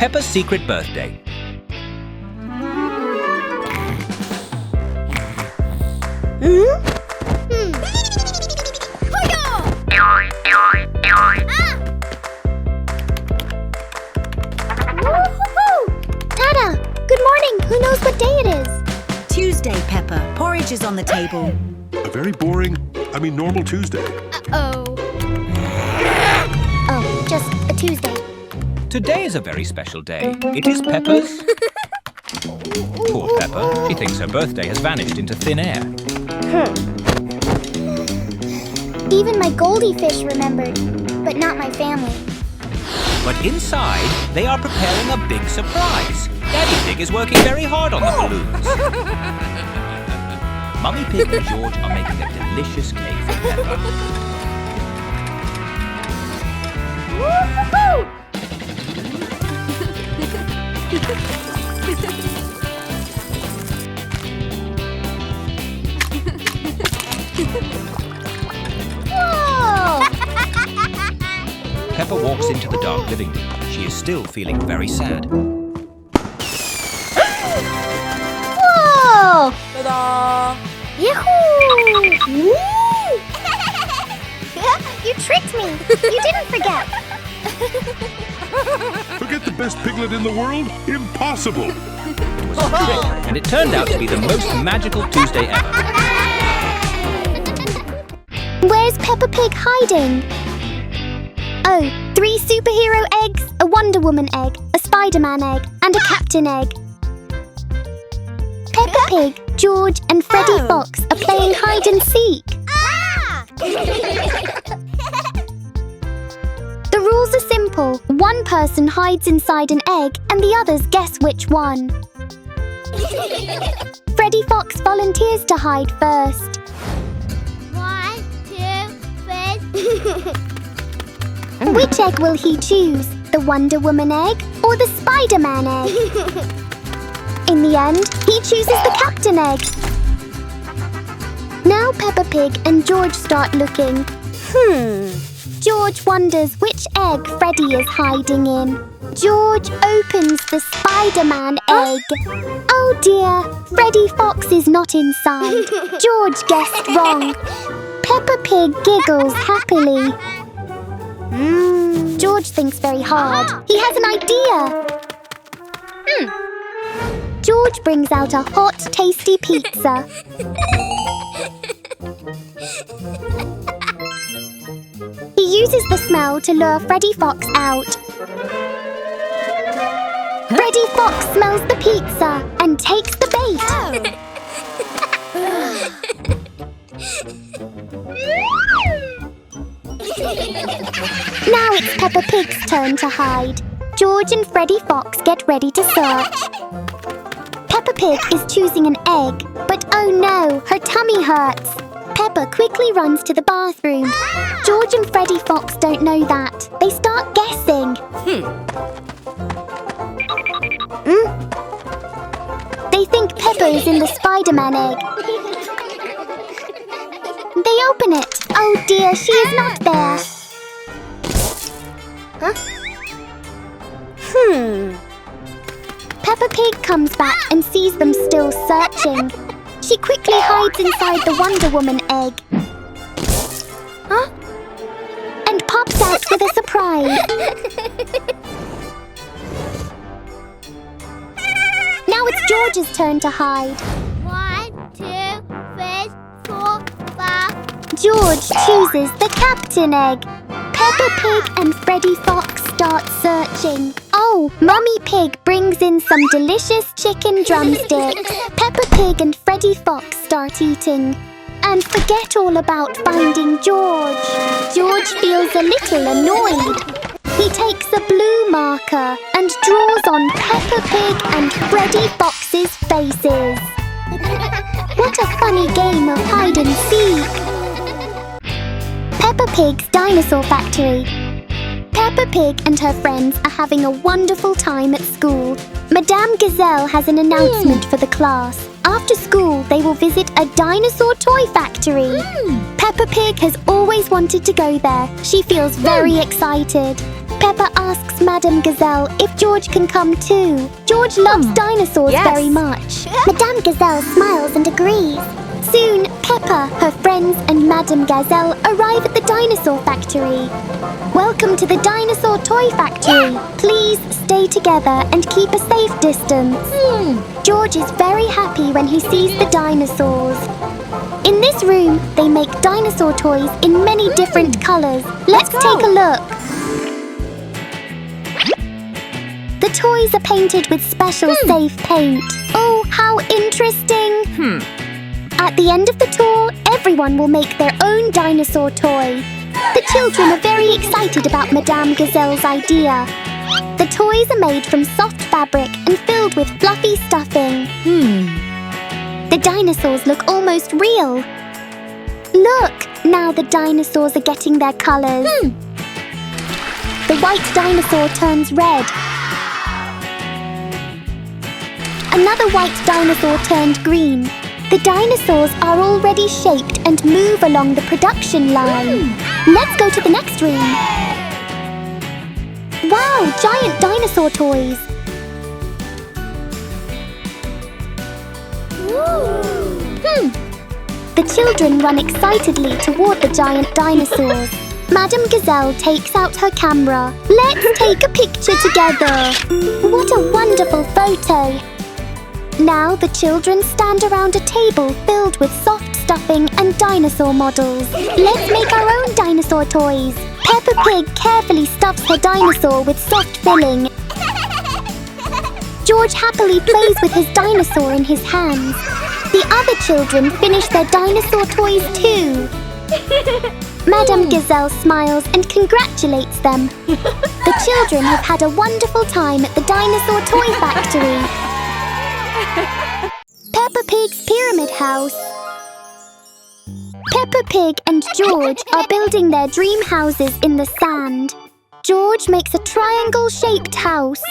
Peppa's secret birthday. Tada! Good morning! Who knows what day it is? Tuesday, Peppa. Porridge is on the table. A very boring, normal Tuesday. Oh, just a Tuesday. Today is a very special day. It is Peppa's... Poor Peppa. She thinks her birthday has vanished into thin air. Even my Goldie fish remembered, but not my family. But inside, they are preparing a big surprise. Daddy Pig is working very hard on the balloons. Mummy Pig and George are making a delicious cake for Peppa. Woo-hoo-hoo! Whoa! Peppa walks into the dark living room. She is still feeling very sad. Whoa! Ta-da! Yahoo! Woo! You tricked me! You didn't forget! Forget the best piglet in the world? Impossible! It was a trick, and it turned out to be the most magical Tuesday ever. Where's Peppa Pig hiding? Oh, 3 superhero eggs, a Wonder Woman egg, a Spider-Man egg, and a Captain egg. Peppa Pig, George, and Freddy Fox are playing hide and seek. The rules are simple. One person hides inside an egg, and the others guess which one. Freddy Fox volunteers to hide first. 1, 2, 3. Which egg will he choose? The Wonder Woman egg or the Spider-Man egg? In the end, he chooses the Captain egg. Now Peppa Pig and George start looking. George wonders which egg Freddy is hiding in. George opens the Spider-Man egg. Oh dear, Freddy Fox is not inside. George guessed wrong. Peppa Pig giggles happily. George thinks very hard. He has an idea. George brings out a hot, tasty pizza. He uses the smell to lure Freddy Fox out. Freddy Fox smells the pizza and takes the bait. Now it's Peppa Pig's turn to hide. George and Freddy Fox get ready to search. Peppa Pig is choosing an egg, but oh no, her tummy hurts. Peppa quickly runs to the bathroom. George and Freddy Fox don't know that. They start guessing. They think Peppa is in the Spider-Man egg. They open it. Oh dear, she is not there. Peppa Pig comes back and sees them still searching. She quickly hides inside the Wonder Woman egg. And pops out with a surprise. Now it's George's turn to hide. 1, 2, 3, 4, 5. George chooses the Captain egg. Peppa Pig and Freddy Fox start searching. Oh, Mummy Pig brings in some delicious chicken drumsticks. Peppa Pig and Freddy Fox start eating and forget all about finding George. George feels a little annoyed. He takes a blue marker and draws on Peppa Pig and Freddy Fox's faces. What a funny game of hide and seek! Peppa Pig's Dinosaur Factory. Peppa Pig and her friends are having a wonderful time at school. Madame Gazelle has an announcement for the class. After school, they will visit a dinosaur toy factory. Peppa Pig has always wanted to go there. She feels very excited. Peppa asks Madame Gazelle if George can come too. George loves dinosaurs Yes. very much. Madame Gazelle smiles and agrees. Soon, Peppa, her friends and Madame Gazelle arrive at the dinosaur factory. Welcome to the dinosaur toy factory. Please stay together and keep a safe distance. George is very happy when he sees the dinosaurs. In this room, they make dinosaur toys in many different colours. Let's take a look. The toys are painted with special safe paint. Oh, how interesting! At the end of the tour, everyone will make their own dinosaur toy. The children are very excited about Madame Gazelle's idea. The toys are made from soft fabric and filled with fluffy stuffing. The dinosaurs look almost real. Look! Now the dinosaurs are getting their colours. The white dinosaur turns red. Another white dinosaur turned green. The dinosaurs are already shaped and move along the production line. Let's go to the next room. Wow, giant dinosaur toys. The children run excitedly toward the giant dinosaurs. Madame Gazelle takes out her camera. Let's take a picture together. What a wonderful photo. Now the children stand around a table filled with soft stuffing and dinosaur models. Let's make our own dinosaur toys. Peppa Pig carefully stuffs her dinosaur with soft filling. George happily plays with his dinosaur in his hands. The other children finish their dinosaur toys too. Madame Gazelle smiles and congratulates them. The children have had a wonderful time at the dinosaur toy factory. Peppa Pig's Pyramid House. Peppa Pig and George are building their dream houses in the sand. George makes a triangle-shaped house.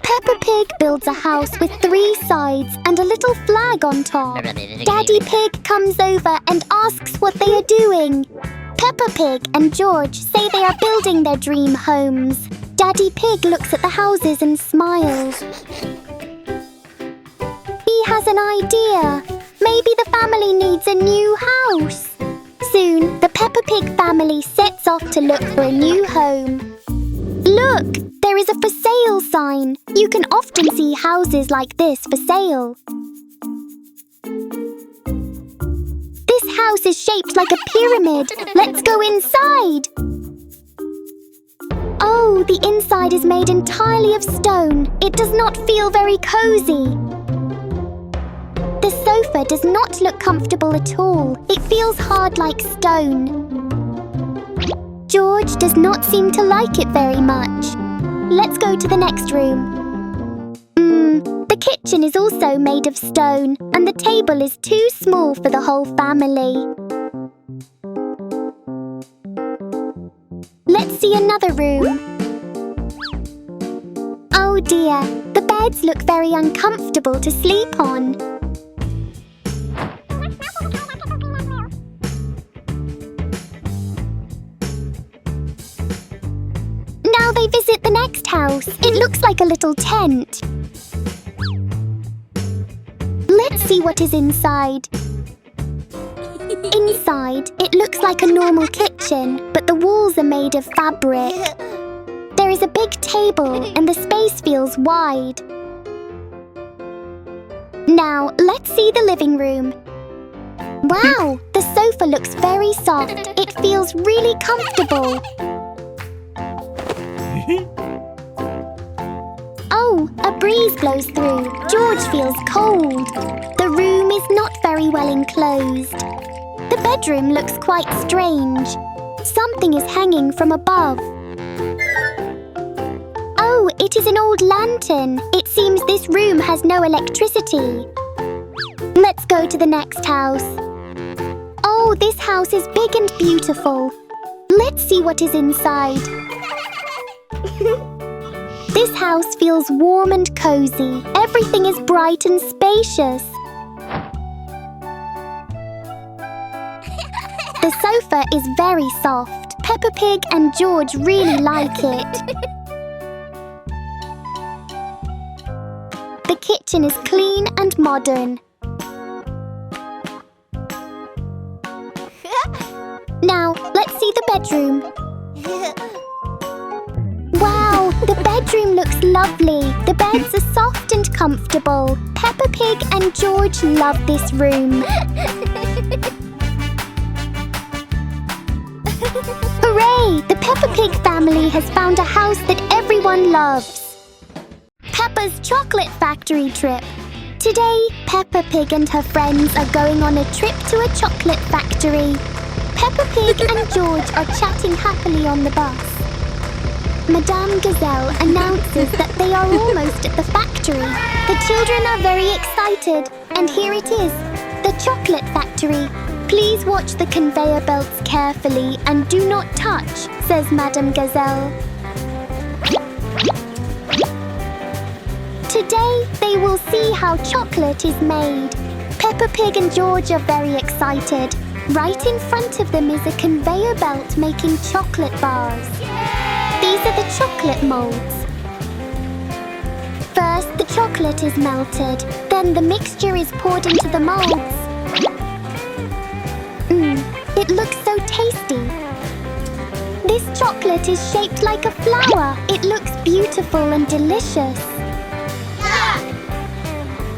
Peppa Pig builds a house with 3 sides and a little flag on top. Daddy Pig comes over and asks what they are doing. Peppa Pig and George say they are building their dream homes. Daddy Pig looks at the houses and smiles. He has an idea. Maybe the family needs a new house. Soon, the Peppa Pig family sets off to look for a new home. Look, there is a for sale sign. You can often see houses like this for sale. This house is shaped like a pyramid. Let's go inside. Oh, the inside is made entirely of stone. It does not feel very cozy. The sofa does not look comfortable at all. It feels hard like stone. George does not seem to like it very much. Let's go to the next room. The kitchen is also made of stone, and the table is too small for the whole family. Let's see another room. Oh dear, the beds look very uncomfortable to sleep on. Now they visit the next house. It looks like a little tent. Let's see what is inside. Inside, it looks like a normal kitchen, but the walls are made of fabric. There is a big table and the space feels wide. Now, let's see the living room. Wow, the sofa looks very soft. It feels really comfortable. Oh, a breeze blows through. George feels cold. The room is not very well enclosed. The bedroom looks quite strange. Something is hanging from above. Oh, it is an old lantern. It seems this room has no electricity. Let's go to the next house. Oh, this house is big and beautiful. Let's see what is inside. This house feels warm and cozy. Everything is bright and spacious. The sofa is very soft. Peppa Pig and George really like it. The kitchen is clean and modern. Now, let's see the bedroom. Wow, the bedroom looks lovely. The beds are soft and comfortable. Peppa Pig and George love this room. Hooray! The Peppa Pig family has found a house that everyone loves. Peppa's Chocolate Factory trip. Today, Peppa Pig and her friends are going on a trip to a chocolate factory. Peppa Pig and George are chatting happily on the bus. Madame Gazelle announces that they are almost at the factory. The children are very excited, and here it is, the chocolate factory. Please watch the conveyor belts carefully and do not touch, says Madame Gazelle. Today, they will see how chocolate is made. Peppa Pig and George are very excited. Right in front of them is a conveyor belt making chocolate bars. These are the chocolate molds. First, the chocolate is melted. Then the mixture is poured into the molds. It looks so tasty. This chocolate is shaped like a flower. It looks beautiful and delicious.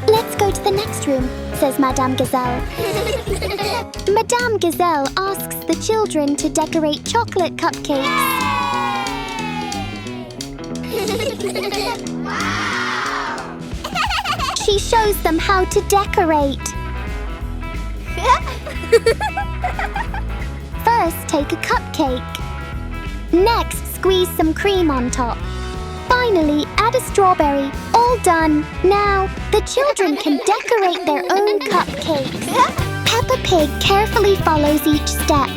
Let's go to the next room, says Madame Gazelle. Madame Gazelle asks the children to decorate chocolate cupcakes. She shows them how to decorate. First, take a cupcake. Next, squeeze some cream on top. Finally, add a strawberry. All done. Now, the children can decorate their own cupcakes. Peppa Pig carefully follows each step.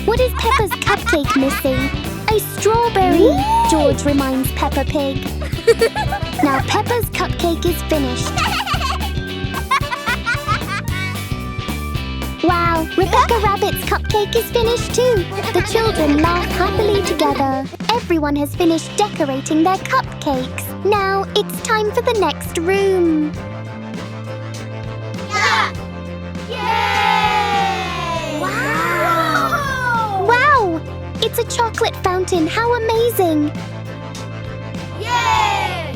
What is Peppa's cupcake missing? A strawberry, George reminds Peppa Pig. Now Peppa's cupcake is finished. Wow, Rebecca Rabbit's cupcake is finished too. The children laugh happily together. Everyone has finished decorating their cupcakes. Now it's time for the next room. Yay! Wow! Wow! It's a chocolate fountain. How amazing! Yay!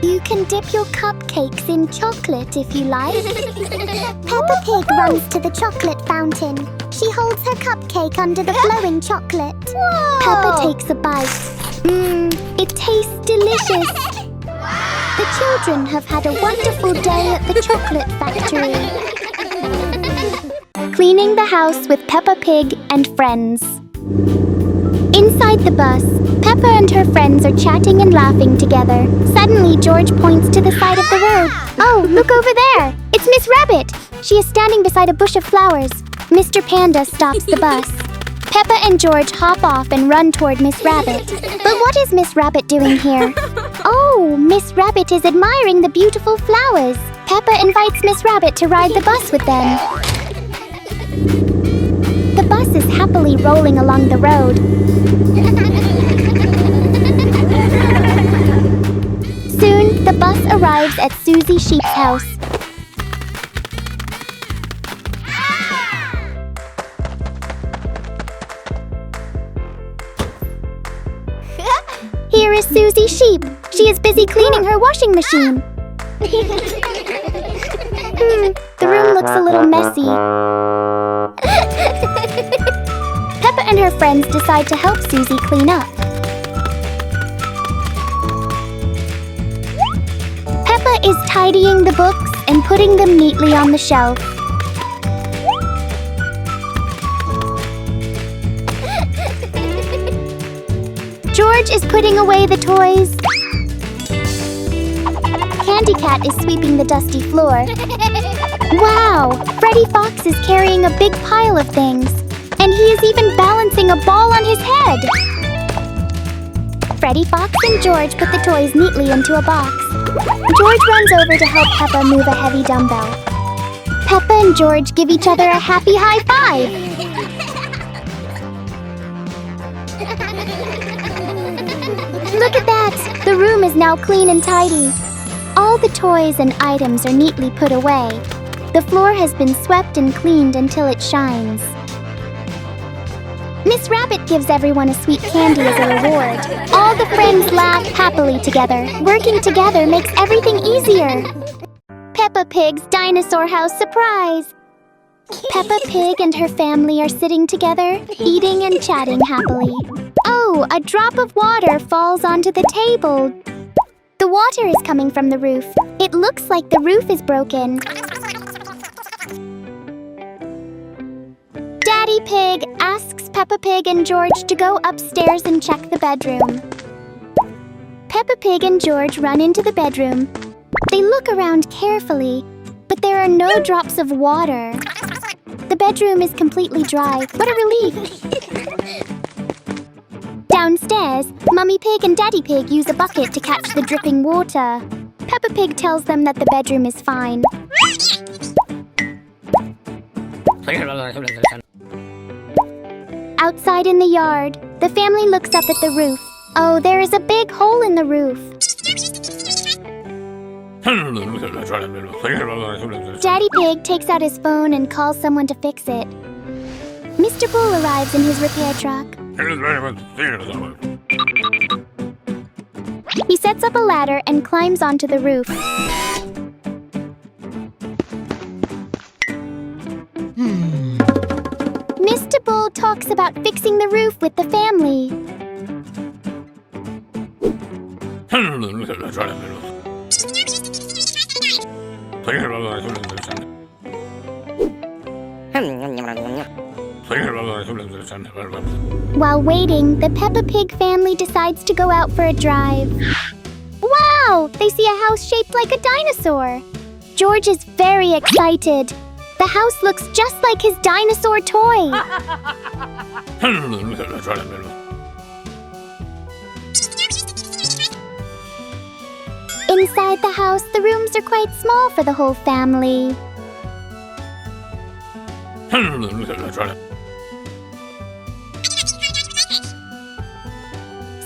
You can dip your cupcakes in chocolate if you like. Peppa Pig runs to the chocolate fountain. She holds her cupcake under the flowing chocolate. Whoa. Peppa takes a bite. It tastes delicious. The children have had a wonderful day at the chocolate factory. Cleaning the house with Peppa Pig and friends. Inside the bus, Peppa and her friends are chatting and laughing together. Suddenly, George points to the side of the road. Oh, look over there! It's Miss Rabbit! She is standing beside a bush of flowers. Mr. Panda stops the bus. Peppa and George hop off and run toward Miss Rabbit. But what is Miss Rabbit doing here? Oh, Miss Rabbit is admiring the beautiful flowers. Peppa invites Miss Rabbit to ride the bus with them. The bus is happily rolling along the road. Soon, the bus arrives at Susie Sheep's house. Here is Susie Sheep. She is busy cleaning her washing machine. The room looks a little messy. Peppa and her friends decide to help Susie clean up. Peppa is tidying the books and putting them neatly on the shelf. George is putting away the toys. Candy Cat is sweeping the dusty floor. Wow! Freddy Fox is carrying a big pile of things. And he is even balancing a ball on his head. Freddy Fox and George put the toys neatly into a box. George runs over to help Peppa move a heavy dumbbell. Peppa and George give each other a happy high five. Look at that! The room is now clean and tidy. All the toys and items are neatly put away. The floor has been swept and cleaned until it shines. Miss Rabbit gives everyone a sweet candy as a reward. All the friends laugh happily together. Working together makes everything easier. Peppa Pig's dinosaur house surprise. Peppa Pig and her family are sitting together, eating and chatting happily. Oh, a drop of water falls onto the table. The water is coming from the roof. It looks like the roof is broken. Daddy Pig asks Peppa Pig and George to go upstairs and check the bedroom. Peppa Pig and George run into the bedroom. They look around carefully, but there are no drops of water. The bedroom is completely dry. What a relief! Downstairs, Mummy Pig and Daddy Pig use a bucket to catch the dripping water. Peppa Pig tells them that the bedroom is fine. Outside in the yard, the family looks up at the roof. Oh, there is a big hole in the roof. Daddy Pig takes out his phone and calls someone to fix it. Mr. Bull arrives in his repair truck. He sets up a ladder and climbs onto the roof. Mr. Bull talks about fixing the roof with the family. While waiting, the Peppa Pig family decides to go out for a drive. Wow! They see a house shaped like a dinosaur. George is very excited. The house looks just like his dinosaur toy. Inside the house, the rooms are quite small for the whole family.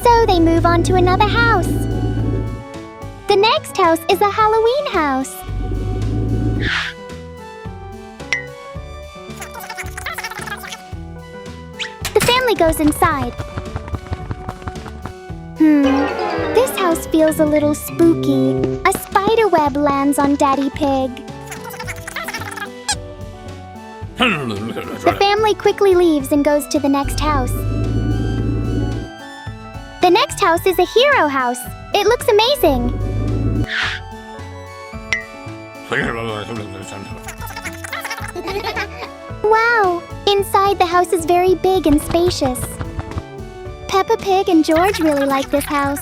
So they move on to another house. The next house is a Halloween house. The family goes inside. This house feels a little spooky. A spider web lands on Daddy Pig. The family quickly leaves and goes to the next house. The next house is a hero house. It looks amazing. Wow! Inside, the house is very big and spacious. Peppa Pig and George really like this house.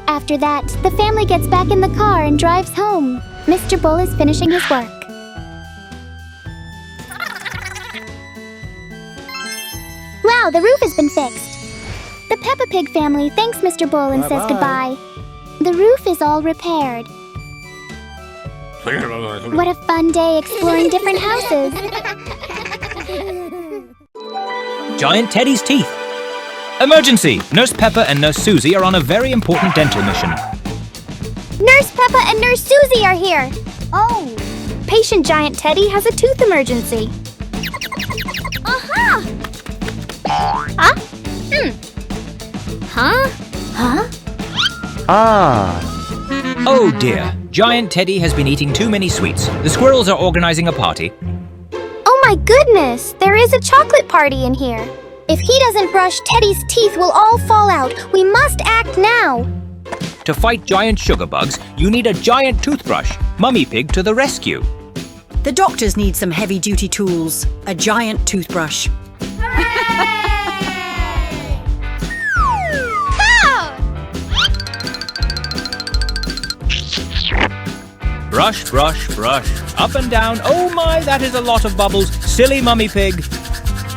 After that, the family gets back in the car and drives home. Mr. Bull is finishing his work. Wow, the roof has been fixed. The Peppa Pig family thanks Mr. Bull and says goodbye. The roof is all repaired. What a fun day exploring different houses. Giant Teddy's teeth. Emergency! Nurse Peppa and Nurse Susie are on a very important dental mission. Nurse Peppa and Nurse Susie are here. Oh. Patient Giant Teddy has a tooth emergency. Aha! Huh? Huh? Huh? Ah. Oh dear, Giant Teddy has been eating too many sweets. The squirrels are organizing a party. Oh my goodness, there is a chocolate party in here. If he doesn't brush, Teddy's teeth will all fall out. We must act now. To fight giant sugar bugs, you need a giant toothbrush. Mummy Pig to the rescue. The doctors need some heavy-duty tools. A giant toothbrush. Brush, brush, brush. Up and down. Oh my, that is a lot of bubbles. Silly Mummy Pig.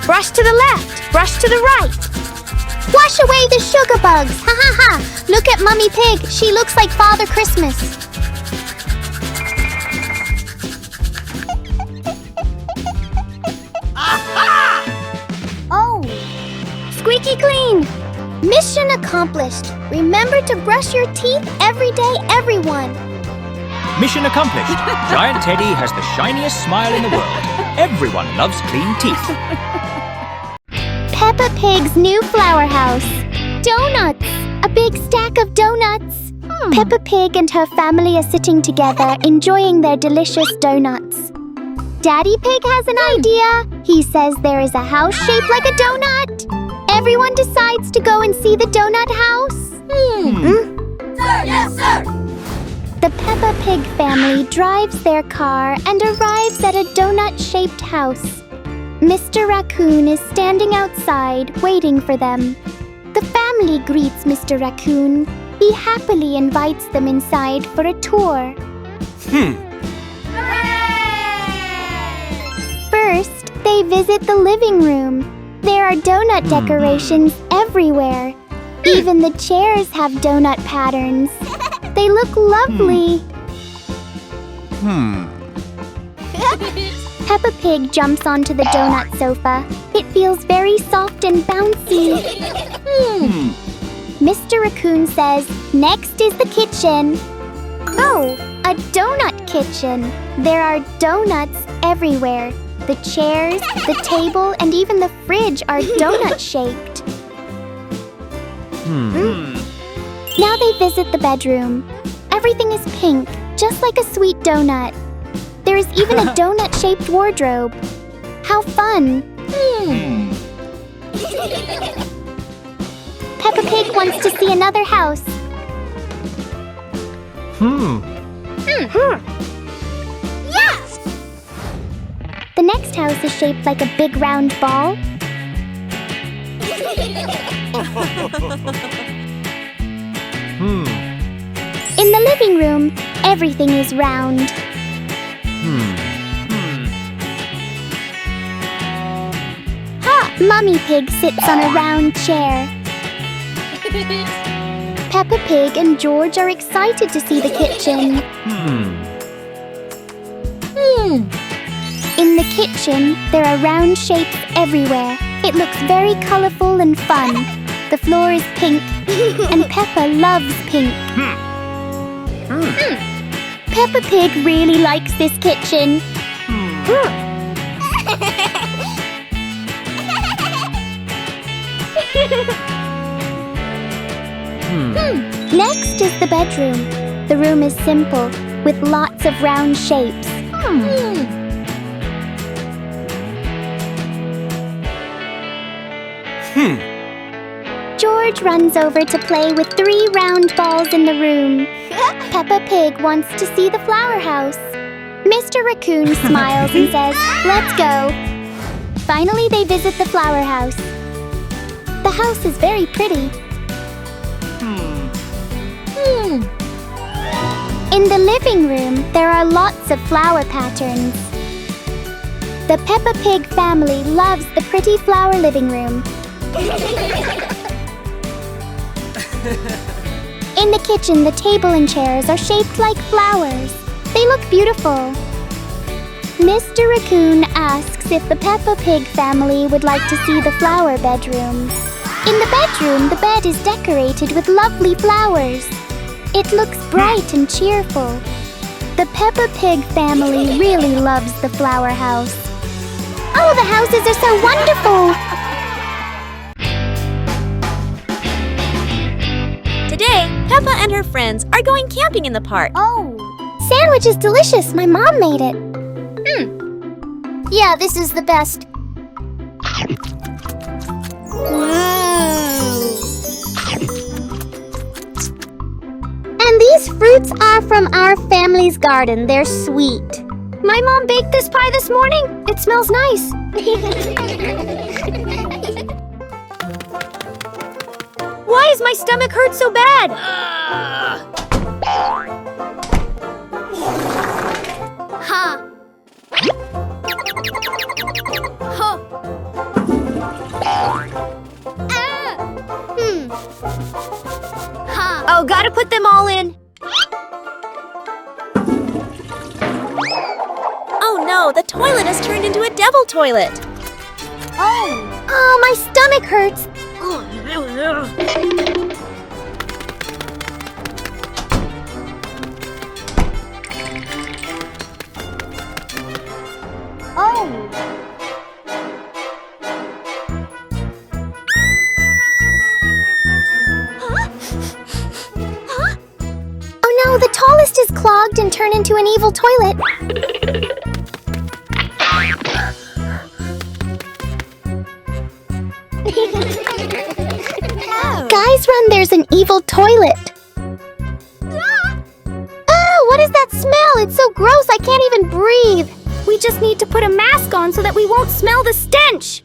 Brush to the left, brush to the right. Wash away the sugar bugs! Ha ha ha! Look at Mummy Pig. She looks like Father Christmas. Oh! Squeaky clean! Mission accomplished. Remember to brush your teeth every day, everyone. Mission accomplished. Giant Teddy has the shiniest smile in the world. Everyone loves clean teeth. Peppa Pig's new flower house. Donuts! A big stack of donuts. Peppa Pig and her family are sitting together, enjoying their delicious donuts. Daddy Pig has an idea. He says there is a house shaped like a donut. Everyone decides to go and see the donut house. Sir, yes, sir! The Peppa Pig family drives their car and arrives at a donut-shaped house. Mr. Raccoon is standing outside, waiting for them. The family greets Mr. Raccoon. He happily invites them inside for a tour. First, they visit the living room. There are donut decorations everywhere. Even the chairs have donut patterns. They look lovely. Peppa Pig jumps onto the donut sofa. It feels very soft and bouncy. Mr. Raccoon says, next is the kitchen. Oh, a donut kitchen. There are donuts everywhere. The chairs, the table, and even the fridge are donut-shaped. Now they visit the bedroom. Everything is pink, just like a sweet donut. There is even a donut-shaped wardrobe. How fun! Peppa Pig wants to see another house. Yes! The next house is shaped like a big round ball. In the living room, everything is round. Mummy Pig sits on a round chair. Peppa Pig and George are excited to see the kitchen. In the kitchen, there are round shapes everywhere. It looks very colorful and fun. The floor is pink, and Peppa loves pink. Peppa Pig really likes this kitchen. Next is the bedroom. The room is simple, with lots of round shapes. George runs over to play with 3 round balls in the room. Peppa Pig wants to see the flower house. Mr. Raccoon smiles and says, let's go. Finally, they visit the flower house. The house is very pretty. In the living room, there are lots of flower patterns. The Peppa Pig family loves the pretty flower living room. In the kitchen, the table and chairs are shaped like flowers. They look beautiful. Mr. Raccoon asks if the Peppa Pig family would like to see the flower bedroom. In the bedroom, the bed is decorated with lovely flowers. It looks bright and cheerful. The Peppa Pig family really loves the flower house. Oh, the houses are so wonderful! Today, Peppa and her friends are going camping in the park. Oh, sandwich is delicious. My mom made it. Yeah, this is the best. And these fruits are from our family's garden. They're sweet. My mom baked this pie this morning. It smells nice. Why does my stomach hurt so bad? no! The toilet has turned into a devil toilet. Oh, my stomach hurts. Oh no, the tallest is clogged and turned into an evil toilet. Guys, run, there's an evil toilet. Oh, what is that smell? It's so gross, I can't even breathe. We just need to put a mask on so that we won't smell the stench.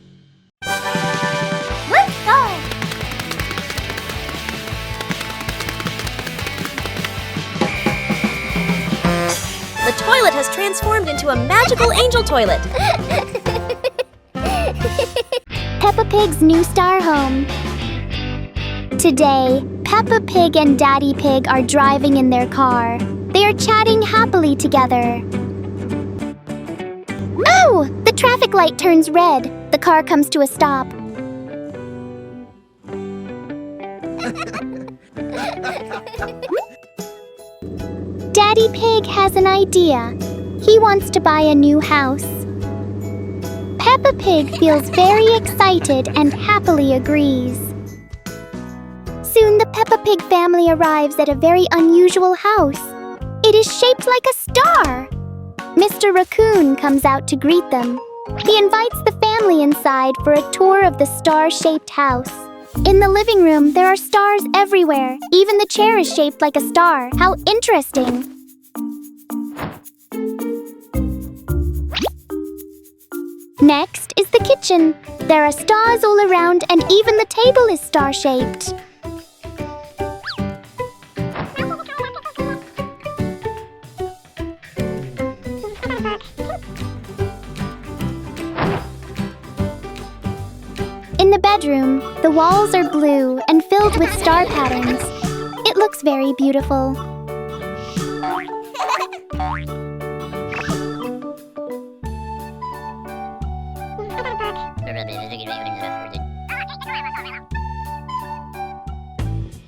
Let's go. The toilet has transformed into a magical angel toilet. Peppa Pig's new star home. Today, Peppa Pig and Daddy Pig are driving in their car. They are chatting happily together. Oh! The traffic light turns red. The car comes to a stop. Daddy Pig has an idea. He wants to buy a new house. Peppa Pig feels very excited and happily agrees. Soon the Peppa Pig family arrives at a very unusual house. It is shaped like a star. Mr. Raccoon comes out to greet them. He invites the family inside for a tour of the star-shaped house. In the living room, there are stars everywhere. Even the chair is shaped like a star. How interesting! Next is the kitchen. There are stars all around and even the table is star-shaped. In the bedroom, the walls are blue and filled with star patterns. It looks very beautiful.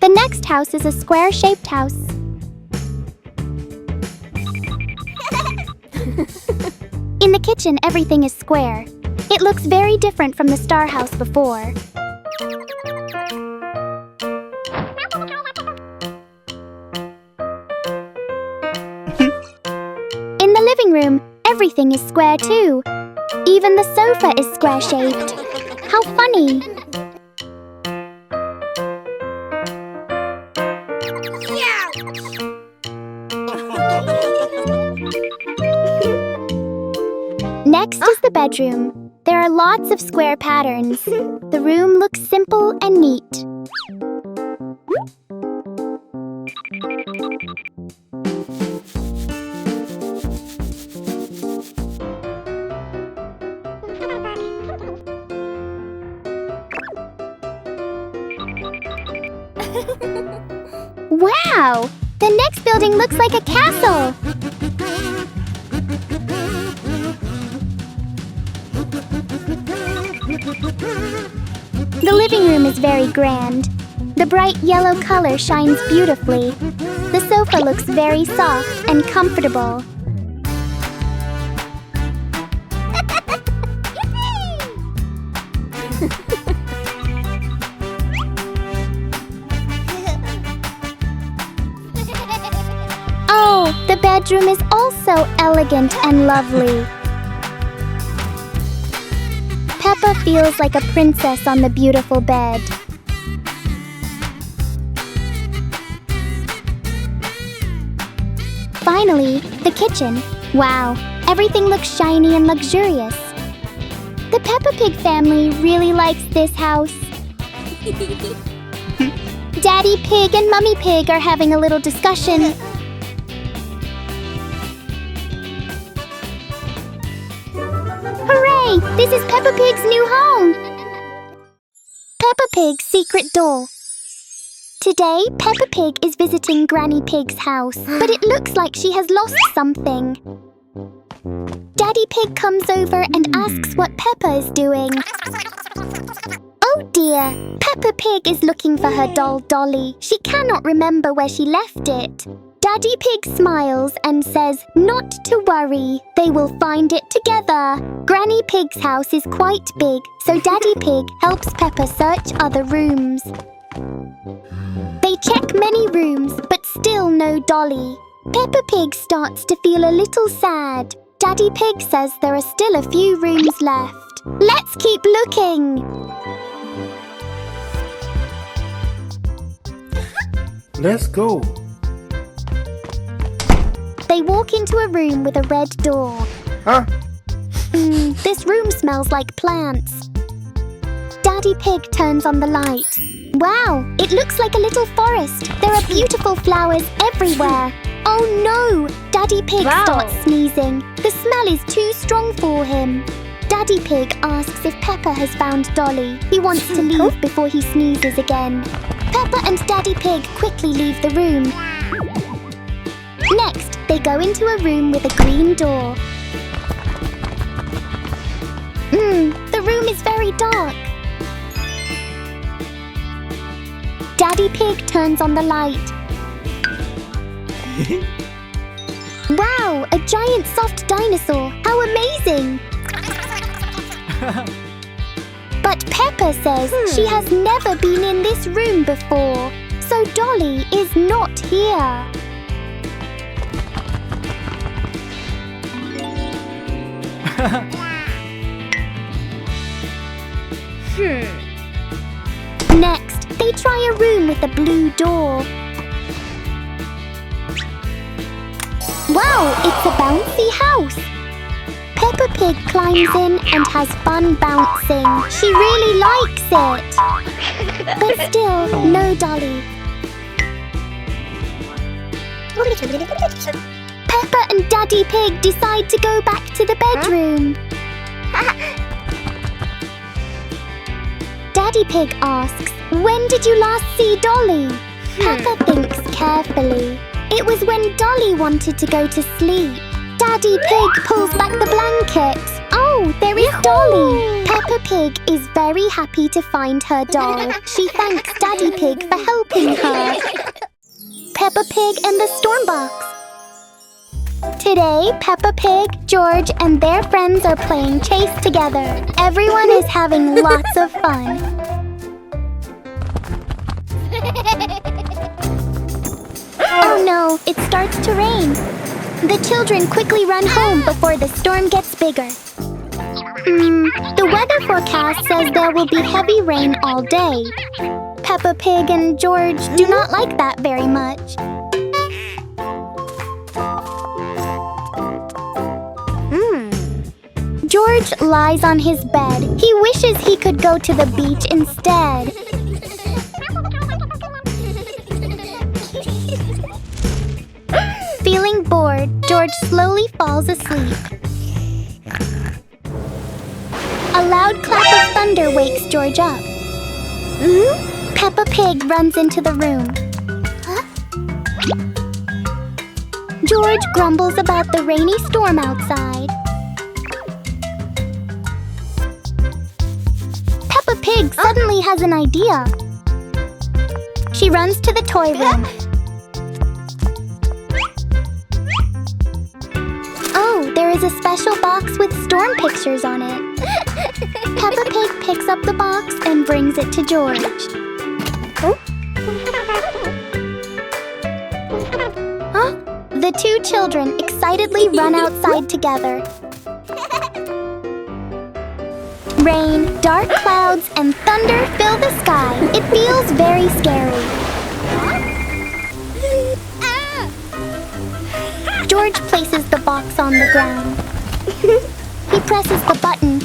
The next house is a square-shaped house. In the kitchen, everything is square. It looks very different from the star house before. In the living room, everything is square too. Even the sofa is square-shaped. How funny! Next is the bedroom. There are lots of square patterns. The room looks simple and neat. Wow! The next building looks like a castle! The living room is very grand. The bright yellow color shines beautifully. The sofa looks very soft and comfortable. Oh, the bedroom is also elegant and lovely. Peppa feels like a princess on the beautiful bed. Finally, the kitchen. Wow, everything looks shiny and luxurious. The Peppa Pig family really likes this house. Daddy Pig and Mummy Pig are having a little discussion. Hooray! This is Peppa Pig's new home! Peppa Pig's secret door. Today, Peppa Pig is visiting Granny Pig's house, but it looks like she has lost something. Daddy Pig comes over and asks what Peppa is doing. Oh dear, Peppa Pig is looking for her doll Dolly. She cannot remember where she left it. Daddy Pig smiles and says not to worry, they will find it together. Granny Pig's house is quite big, so Daddy Pig helps Peppa search other rooms. They check many rooms, but still no Dolly. Peppa Pig starts to feel a little sad. Daddy Pig says there are still a few rooms left. Let's keep looking! Let's go. They walk into a room with a red door. Huh? This room smells like plants. Daddy Pig turns on the light. Wow, it looks like a little forest. There are beautiful flowers everywhere. Oh no! Daddy Pig starts sneezing. The smell is too strong for him. Daddy Pig asks if Peppa has found Dolly. He wants to leave before he sneezes again. Peppa and Daddy Pig quickly leave the room. Next, they go into a room with a green door. The room is very dark. Daddy Pig turns on the light. Wow, a giant soft dinosaur! How amazing! But Peppa says she has never been in this room before, so Dolly is not here. Next, they try a room with a blue door. Wow, it's a bouncy house! Peppa Pig climbs in and has fun bouncing. She really likes it. But still, no Dolly. Peppa and Daddy Pig decide to go back to the bedroom. Daddy Pig asks, "When did you last see Dolly?" Peppa thinks carefully. It was when Dolly wanted to go to sleep. Daddy Pig pulls back the blanket. Oh, there is Dolly! Peppa Pig is very happy to find her doll. She thanks Daddy Pig for helping her. Peppa Pig and the Stormbox. Today, Peppa Pig, George, and their friends are playing chase together. Everyone is having lots of fun. Oh no, it starts to rain. The children quickly run home before the storm gets bigger. The weather forecast says there will be heavy rain all day. Peppa Pig and George do not like that very much. George lies on his bed. He wishes he could go to the beach instead. Feeling bored, George slowly falls asleep. A loud clap of thunder wakes George up. Peppa Pig runs into the room. George grumbles about the rainy storm outside. Peppa Pig suddenly has an idea. She runs to the toy room. Oh, there is a special box with storm pictures on it. Peppa Pig picks up the box and brings it to George. The two children excitedly run outside together. Rain, dark clouds, and thunder fill the sky. It feels very scary. George places the box on the ground. He presses the button.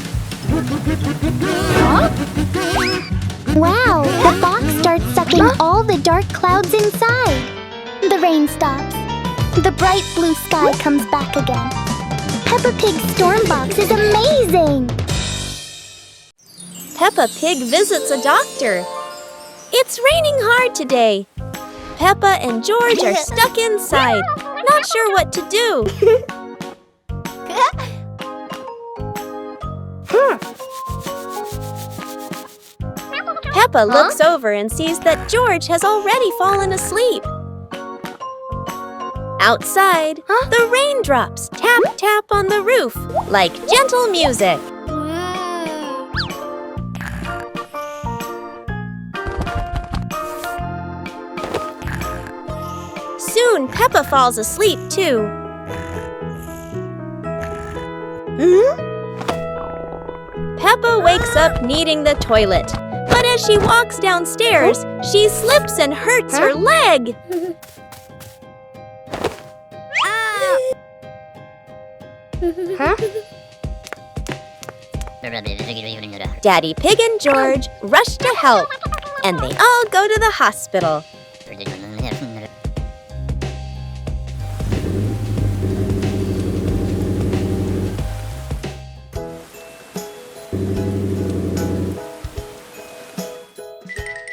Wow, the box starts sucking all the dark clouds inside. The rain stops. The bright blue sky comes back again. Peppa Pig's storm box is amazing! Peppa Pig visits a doctor. It's raining hard today. Peppa and George are stuck inside, not sure what to do. Peppa looks over and sees that George has already fallen asleep. Outside, the raindrops tap tap on the roof like gentle music. Soon, Peppa falls asleep too. Peppa wakes up needing the toilet, but as she walks downstairs, she slips and hurts her leg. Daddy Pig and George rush to help, and they all go to the hospital.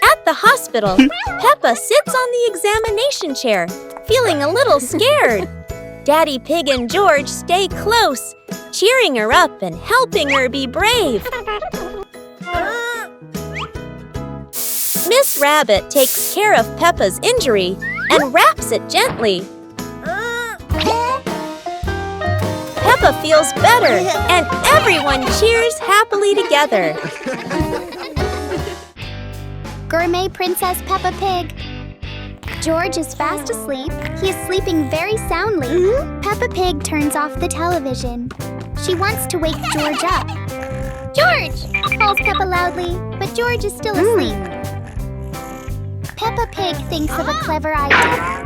At the hospital, Peppa sits on the examination chair, feeling a little scared. Daddy Pig and George stay close, cheering her up and helping her be brave. Miss Rabbit takes care of Peppa's injury and wraps it gently. Peppa feels better, and everyone cheers happily together. Gourmet Princess Peppa Pig. George is fast asleep. He is sleeping very soundly. Peppa Pig turns off the television. She wants to wake George up. George! Calls Peppa loudly, but George is still asleep. Peppa Pig thinks of a clever idea.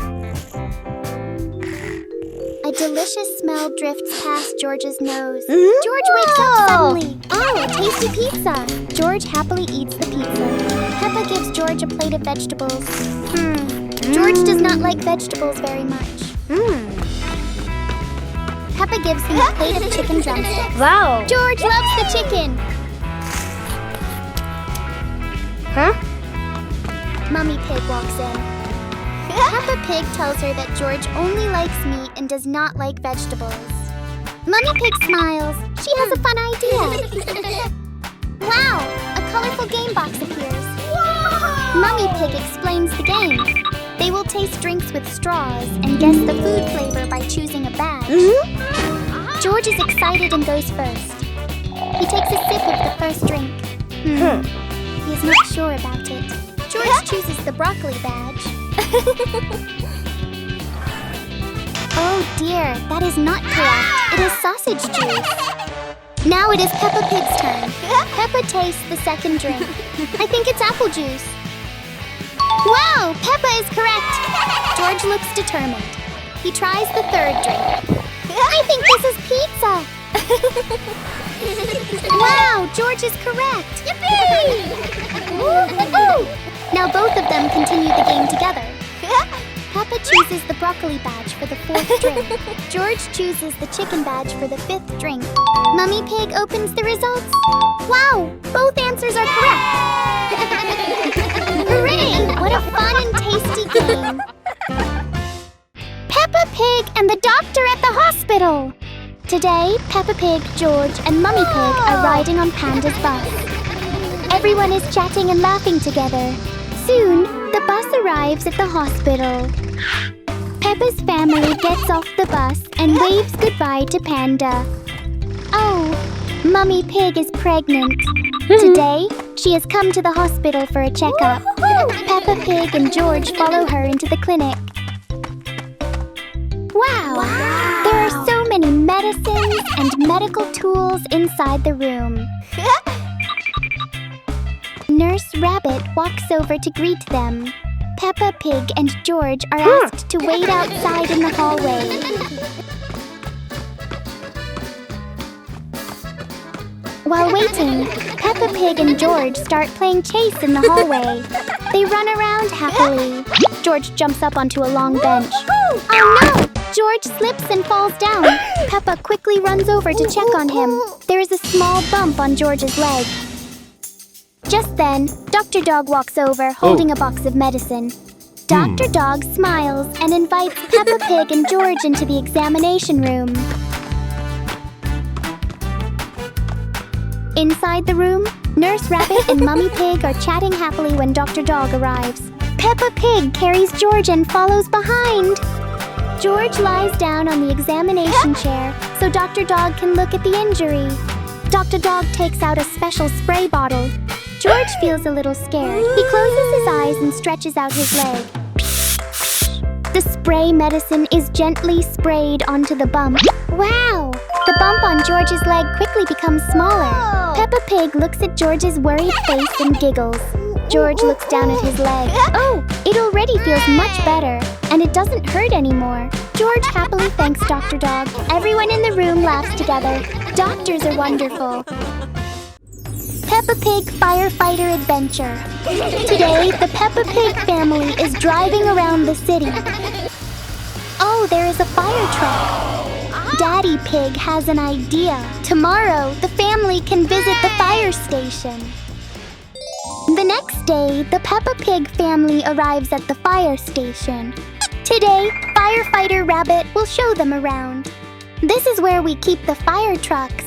A delicious smell drifts past George's nose. George wakes up suddenly. Oh, a tasty pizza! George happily eats the pizza. Peppa gives George a plate of vegetables. George does not like vegetables very much. Peppa gives him a plate of chicken drumsticks. Wow! George loves the chicken. Mummy Pig walks in. Peppa Pig tells her that George only likes meat and does not like vegetables. Mummy Pig smiles. She has a fun idea. Wow! A colorful game box appears. Mummy Pig explains the game. They will taste drinks with straws and guess the food flavor by choosing a badge. George is excited and goes first. He takes a sip of the first drink. He is not sure about it. George chooses the broccoli badge. Oh dear, that is not correct. It is sausage juice. Now it is Peppa Pig's turn. Peppa tastes the second drink. I think it's apple juice. Wow, Peppa is correct. George looks determined. He tries the third drink. I think this is pizza. Wow, George is correct. Yippee! Now both of them continue the game together. Peppa chooses the broccoli badge for the fourth drink. George chooses the chicken badge for the fifth drink. Mummy Pig opens the results. Wow, both answers are correct. Hooray! What a fun and tasty game. Peppa Pig and the doctor at the hospital. Today, Peppa Pig, George, and Mummy Pig are riding on Panda's bus. Everyone is chatting and laughing together. Soon, the bus arrives at the hospital. Peppa's family gets off the bus and waves goodbye to Panda. Oh, Mummy Pig is pregnant. Today, she has come to the hospital for a checkup. Peppa Pig and George follow her into the clinic. Wow! There are so many medicines and medical tools inside the room. Nurse Rabbit walks over to greet them. Peppa Pig and George are asked to wait outside in the hallway. While waiting, Peppa Pig and George start playing chase in the hallway. They run around happily. George jumps up onto a long bench. Oh no! George slips and falls down. Peppa quickly runs over to check on him. There is a small bump on George's leg. Just then, Dr. Dog walks over holding a box of medicine. Dr. Dog smiles and invites Peppa Pig and George into the examination room. Inside the room, Nurse Rabbit and Mummy Pig are chatting happily when Dr. Dog arrives. Peppa Pig carries George and follows behind. George lies down on the examination chair so Dr. Dog can look at the injury. Dr. Dog takes out a special spray bottle. George feels a little scared. He closes his eyes and stretches out his leg. The spray medicine is gently sprayed onto the bump. Wow! The bump on George's leg quickly becomes smaller. Peppa Pig looks at George's worried face and giggles. George looks down at his leg. Oh, it already feels much better, and it doesn't hurt anymore. George happily thanks Dr. Dog. Everyone in the room laughs together. Doctors are wonderful. Peppa Pig Firefighter Adventure. Today, the Peppa Pig family is driving around the city. Oh, there is a fire truck. Daddy Pig has an idea. Tomorrow, the family can visit the fire station. The next day, the Peppa Pig family arrives at the fire station. Today, Firefighter Rabbit will show them around. This is where we keep the fire trucks.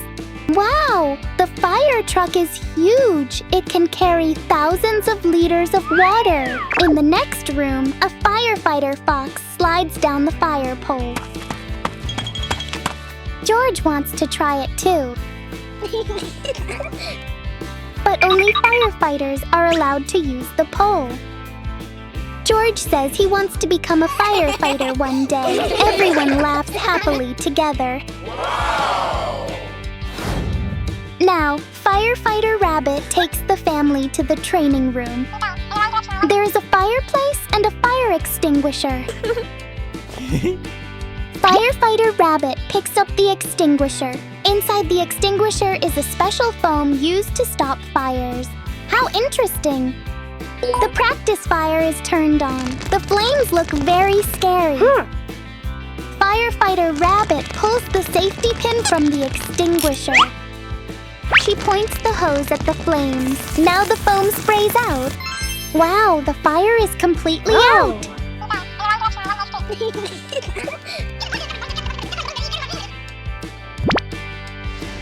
Wow! The fire truck is huge! It can carry thousands of liters of water. In the next room, a firefighter fox slides down the fire pole. George wants to try it too. But only firefighters are allowed to use the pole. George says he wants to become a firefighter one day. Everyone laughs happily together. Now, Firefighter Rabbit takes the family to the training room. There is a fireplace and a fire extinguisher. Firefighter Rabbit picks up the extinguisher. Inside the extinguisher is a special foam used to stop fires. How interesting! The practice fire is turned on. The flames look very scary. Firefighter Rabbit pulls the safety pin from the extinguisher. She points the hose at the flames. Now the foam sprays out. Wow, the fire is completely out.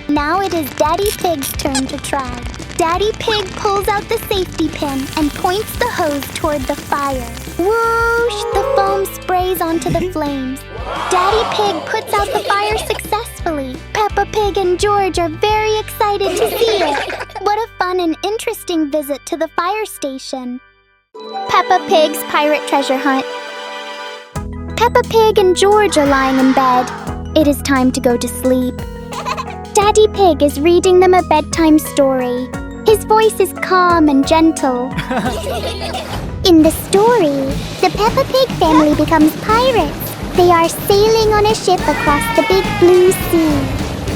Now it is Daddy Pig's turn to try. Daddy Pig pulls out the safety pin and points the hose toward the fire. Whoosh! The foam sprays onto the flames. Daddy Pig puts out the fire successfully. Peppa Pig and George are very excited to see it. What a fun and interesting visit to the fire station. Peppa Pig's Pirate Treasure Hunt. Peppa Pig and George are lying in bed. It is time to go to sleep. Daddy Pig is reading them a bedtime story. His voice is calm and gentle. In the story, the Peppa Pig family becomes pirates. They are sailing on a ship across the big blue sea.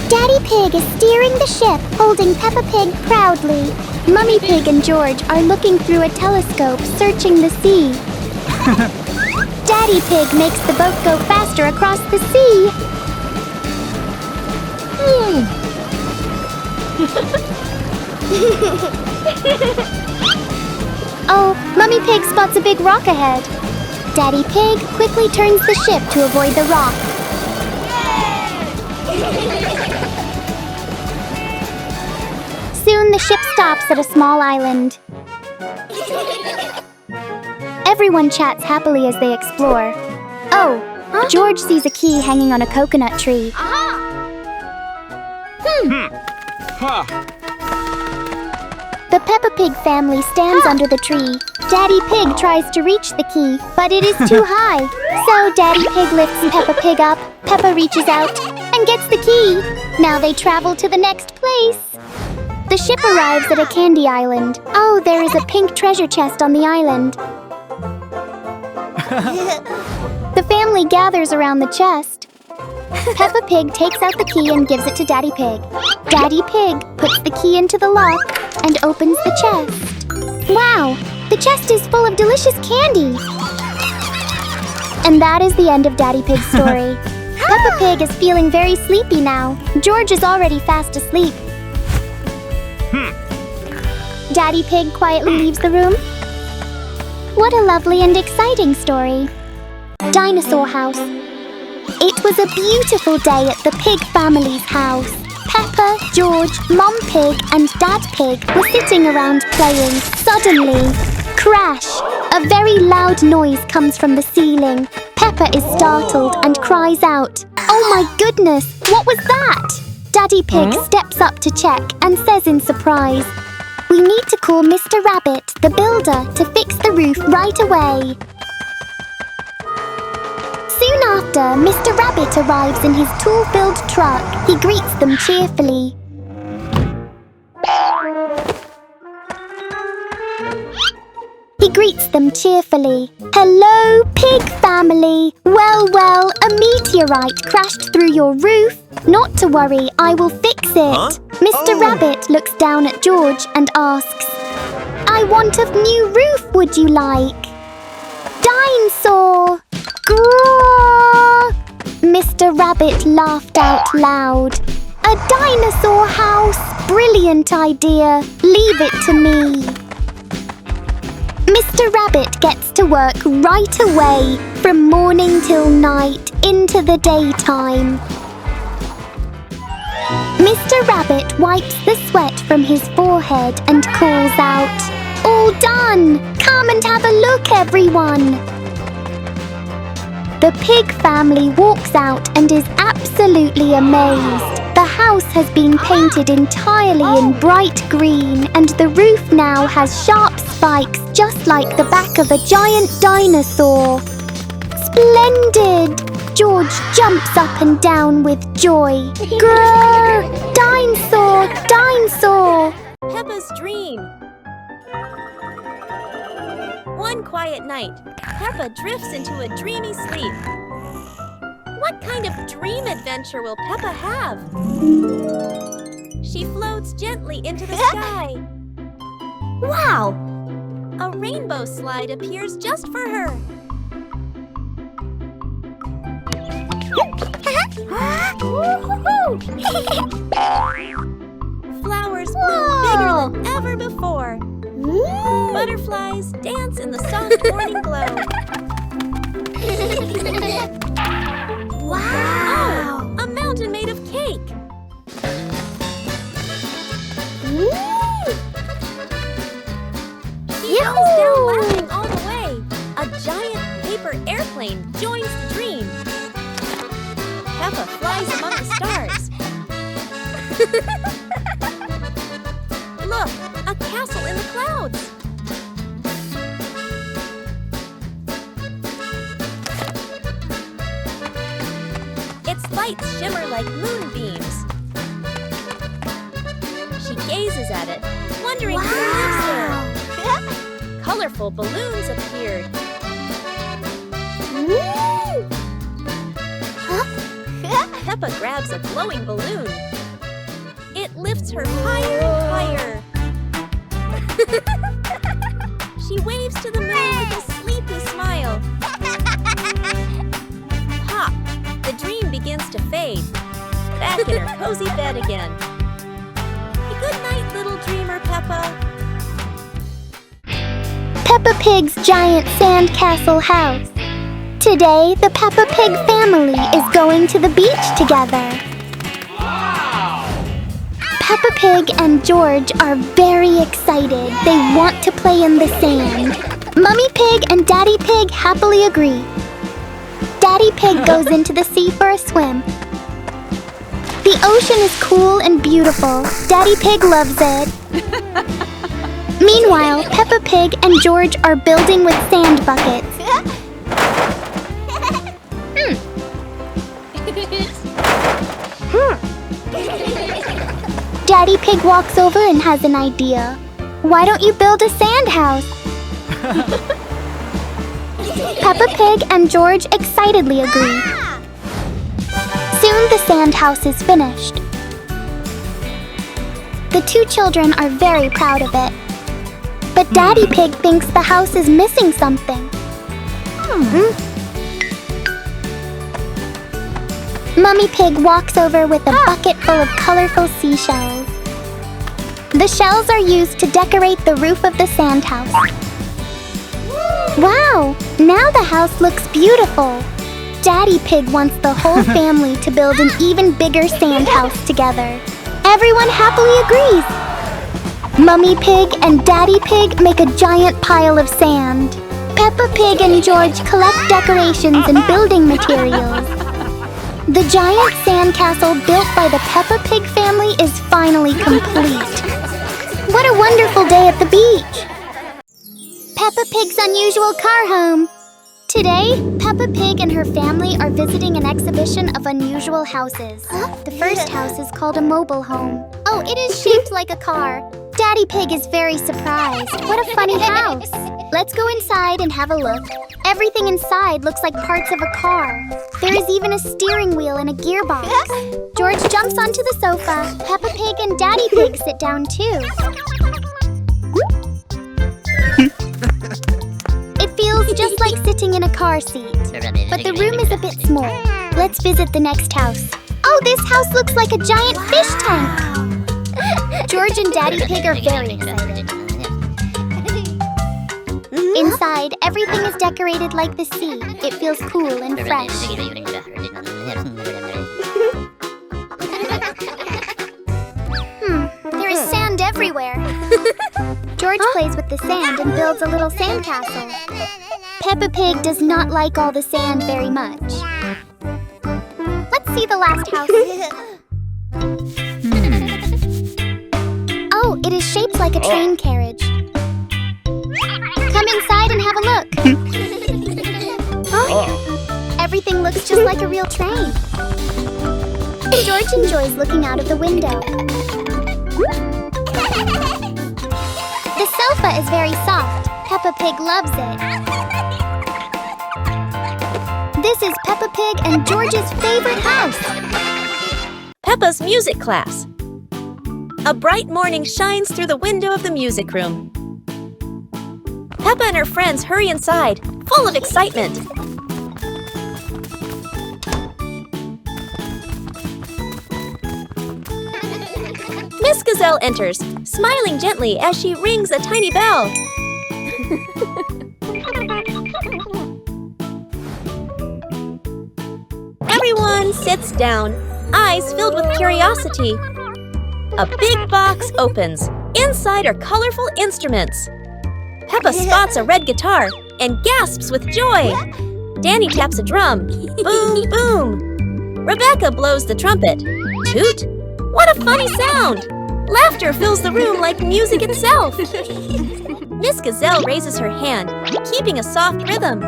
Daddy Pig is steering the ship, holding Peppa Pig proudly. Mummy Pig and George are looking through a telescope, searching the sea. Daddy Pig makes the boat go faster across the sea. Oh, Mummy Pig spots a big rock ahead. Daddy Pig quickly turns the ship to avoid the rock. Soon the ship stops at a small island. Everyone chats happily as they explore. Oh, George sees a key hanging on a coconut tree. The Peppa Pig family stands under the tree. Daddy Pig tries to reach the key, but it is too high. So Daddy Pig lifts Peppa Pig up, Peppa reaches out, and gets the key. Now they travel to the next place. The ship arrives at a candy island. Oh, there is a pink treasure chest on the island. The family gathers around the chest. Peppa Pig takes out the key and gives it to Daddy Pig. Daddy Pig puts the key into the lock and opens the chest. Wow! The chest is full of delicious candy! And that is the end of Daddy Pig's story. Peppa Pig is feeling very sleepy now. George is already fast asleep. Daddy Pig quietly leaves the room. What a lovely and exciting story. Dinosaur House. It was a beautiful day at the Pig family's house. Peppa, George, Mom Pig and Dad Pig were sitting around playing. Suddenly, crash! A very loud noise comes from the ceiling. Peppa is startled and cries out, "Oh my goodness, what was that?" Daddy Pig steps up to check and says in surprise, "We need to call Mr. Rabbit, the builder, to fix the roof right away." Soon after, Mr. Rabbit arrives in his tool-filled truck. He greets them cheerfully. "Hello, Pig family! Well, a meteorite crashed through your roof. Not to worry, I will fix it." Mr. Rabbit looks down at George and asks, "I want a new roof, would you like?" "Dinosaur! Grrrr!" Mr. Rabbit laughed out loud. "A dinosaur house! Brilliant idea! Leave it to me." Mr. Rabbit gets to work right away, from morning till night, into the daytime. Mr. Rabbit wipes the sweat from his forehead and calls out, "All done! Come and have a look, everyone!" The pig family walks out and is absolutely amazed. The house has been painted entirely in bright green, and the roof now has sharp spikes just like the back of a giant dinosaur. Splendid! George jumps up and down with joy. Grrr! Dinosaur! Dinosaur! Peppa's dream. One quiet night, Peppa drifts into a dreamy sleep. What kind of dream adventure will Peppa have? She floats gently into the sky. Wow! A rainbow slide appears just for her. Flowers bloom bigger than ever before. Butterflies dance in the soft morning glow. Wow! Oh, a mountain made of cake. She comes down laughing all the way. A giant paper airplane joins the dream. Peppa flies among the stars. Look, a castle in the clouds. Its lights shimmer like moonbeams. She gazes at it, wondering who lives there. Colorful balloons appeared. Peppa grabs a glowing balloon. It lifts her higher and higher. She waves to the moon with a sleepy smile. Pop! The dream begins to fade. Back in her cozy bed again. Good night, little dreamer, Peppa. Peppa Pig's giant sandcastle house. Today, the Peppa Pig family is going to the beach together. Peppa Pig and George are very excited. They want to play in the sand. Mummy Pig and Daddy Pig happily agree. Daddy Pig goes into the sea for a swim. The ocean is cool and beautiful. Daddy Pig loves it. Meanwhile, Peppa Pig and George are building with sand buckets. Daddy Pig walks over and has an idea. Why don't you build a sand house? Peppa Pig and George excitedly agree. Soon the sand house is finished. The two children are very proud of it. But Daddy Pig thinks the house is missing something. Mummy Pig walks over with a bucket full of colorful seashells. The shells are used to decorate the roof of the sand house. Wow! Now the house looks beautiful. Daddy Pig wants the whole family to build an even bigger sand house together. Everyone happily agrees. Mummy Pig and Daddy Pig make a giant pile of sand. Peppa Pig and George collect decorations and building materials. The giant sandcastle built by the Peppa Pig family is finally complete. What a wonderful day at the beach! Peppa Pig's unusual car home. Today, Peppa Pig and her family are visiting an exhibition of unusual houses. The first house is called a mobile home. Oh, it is shaped like a car. Daddy Pig is very surprised. What a funny house. Let's go inside and have a look. Everything inside looks like parts of a car. There is even a steering wheel and a gearbox. George jumps onto the sofa. Peppa Pig and Daddy Pig sit down too. It feels just like sitting in a car seat, but the room is a bit small. Let's visit the next house. Oh, this house looks like a giant fish tank. George and Daddy Pig are very excited. Inside, everything is decorated like the sea. It feels cool and fresh. There is sand everywhere. George plays with the sand and builds a little sandcastle. Peppa Pig does not like all the sand very much. Let's see the last house. Oh, it is shaped like a train carriage. Come inside and have a look. Everything looks just like a real train. George enjoys looking out of the window. The sofa is very soft. Peppa Pig loves it. This is Peppa Pig and George's favorite house. Peppa's music class. A bright morning shines through the window of the music room. Peppa and her friends hurry inside, full of excitement. Miss Gazelle enters, smiling gently as she rings a tiny bell. Everyone sits down, eyes filled with curiosity. A big box opens. Inside are colorful instruments. Peppa spots a red guitar and gasps with joy. Danny taps a drum. Boom, boom. Rebecca blows the trumpet. Toot. What a funny sound! Laughter fills the room like music itself. Miss Gazelle raises her hand, keeping a soft rhythm.